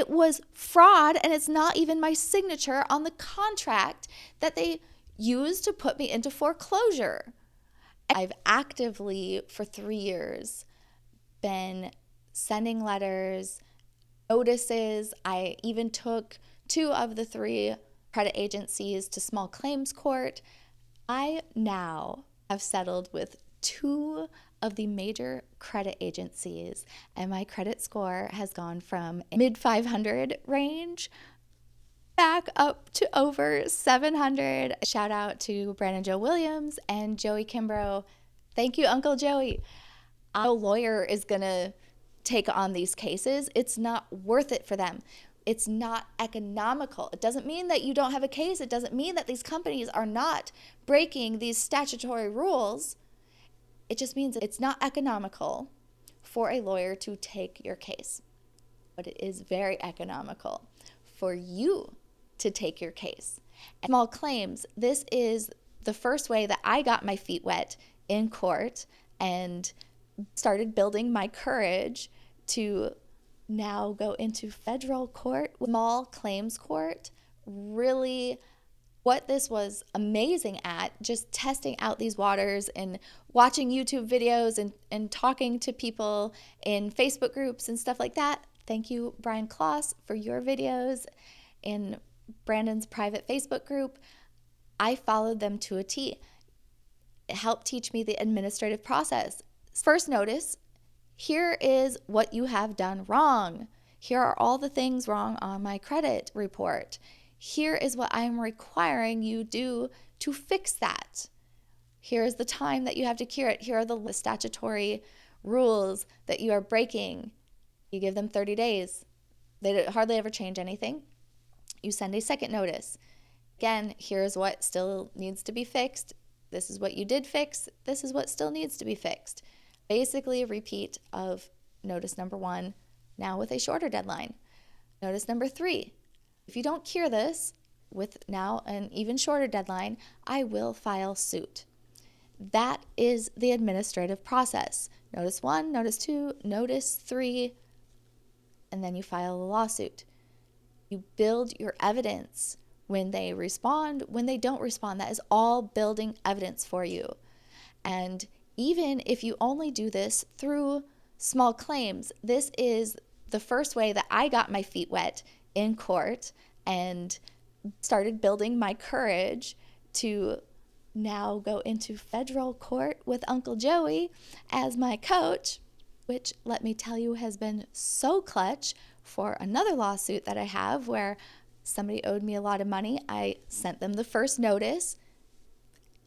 It was fraud, and it's not even my signature on the contract that they used to put me into foreclosure. I've actively, for 3 years, been sending letters, notices. I even took 2 of the 3 credit agencies to small claims court. I now have settled with 2 of the major credit agencies, and my credit score has gone from mid 500 range back up to over 700. Shout out to Brandon Joe Williams and Joey Kimbrough. Thank you, Uncle Joey. No lawyer is going to take on these cases. It's not worth it for them. It's not economical. It doesn't mean that you don't have a case. It doesn't mean that these companies are not breaking these statutory rules. It just means it's not economical for a lawyer to take your case. But it is very economical for you to take your case. And small claims, this is the first way that I got my feet wet in court and started building my courage to now go into federal court, small claims court. Really, what this was amazing at, just testing out these waters and watching YouTube videos and talking to people in Facebook groups and stuff like that. Thank you, Brian Kloss, for your videos in Brandon's private Facebook group. I followed them to a T. It helped teach me the administrative process. First notice, here is what you have done wrong. Here are all the things wrong on my credit report. Here is what I am requiring you do to fix that. Here is the time that you have to cure it. Here are the statutory rules that you are breaking. You give them 30 days. They hardly ever change anything. You send a second notice. Again, here's what still needs to be fixed. This is what you did fix. This is what still needs to be fixed. Basically a repeat of notice number 1, now with a shorter deadline. Notice number 3, if you don't cure this with now an even shorter deadline, I will file suit. That is the administrative process. Notice 1, notice 2, notice 3, and then you file a lawsuit. You build your evidence when they respond, when they don't respond. That is all building evidence for you. And even if you only do this through small claims, this is the first way that I got my feet wet in court and started building my courage to now go into federal court with Uncle Joey as my coach, which, let me tell you, has been so clutch for another lawsuit that I have where somebody owed me a lot of money. I sent them the first notice,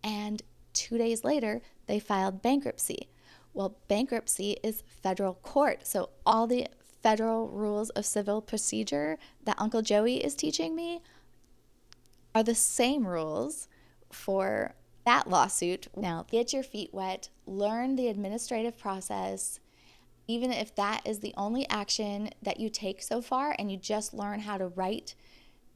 and 2 days later, they filed bankruptcy. Well, bankruptcy is federal court, so all the federal rules of civil procedure that Uncle Joey is teaching me are the same rules for that lawsuit. Now, get your feet wet, learn the administrative process. Even if that is the only action that you take so far and you just learn how to write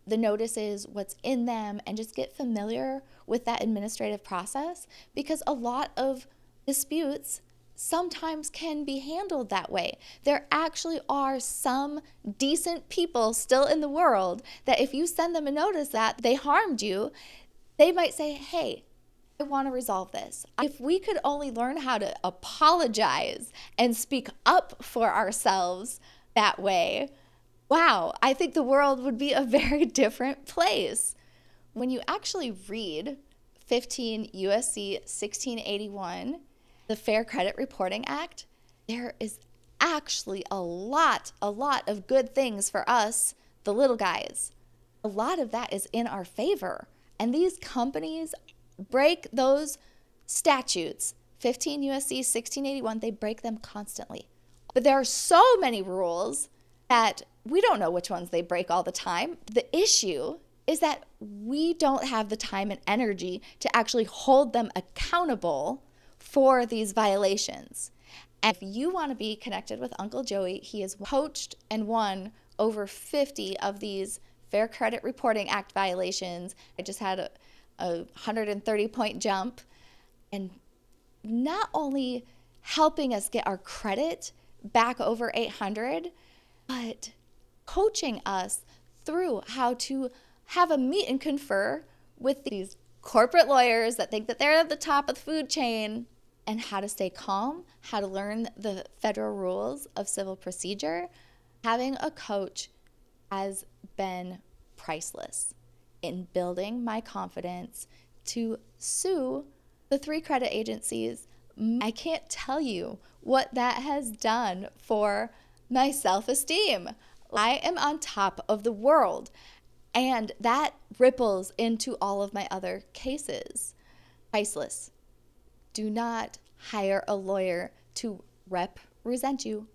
the notices, what's in them, and just get familiar with that administrative process, because a lot of disputes sometimes can be handled that way. There actually are some decent people still in the world that if you send them a notice that they harmed you, they might say, hey, I want to resolve this. If we could only learn how to apologize and speak up for ourselves that way, wow, I think the world would be a very different place. When you actually read 15 USC 1681, the Fair Credit Reporting Act, there is actually a lot of good things for us, the little guys. A lot of that is in our favor. And these companies break those statutes, 15 USC 1681, they break them constantly. But there are so many rules that we don't know which ones they break all the time. The issue is that we don't have the time and energy to actually hold them accountable for these violations. And if you want to be connected with Uncle Joey, he has coached and won over 50 of these Fair Credit Reporting Act violations. I just had a 130-point jump, and not only helping us get our credit back over 800, but coaching us through how to have a meet and confer with these corporate lawyers that think that they're at the top of the food chain, and how to stay calm, how to learn the federal rules of civil procedure. Having a coach has been priceless in building my confidence to sue the 3 credit agencies. I can't tell you what that has done for my self-esteem. I am on top of the world, and that ripples into all of my other cases. Priceless. Do not hire a lawyer to represent you.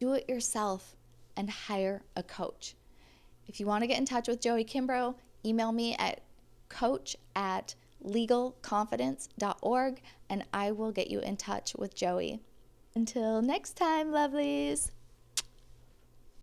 Do it yourself and hire a coach. If you want to get in touch with Joey Kimbrough, email me at coach@legalconfidence.org and I will get you in touch with Joey. Until next time, lovelies.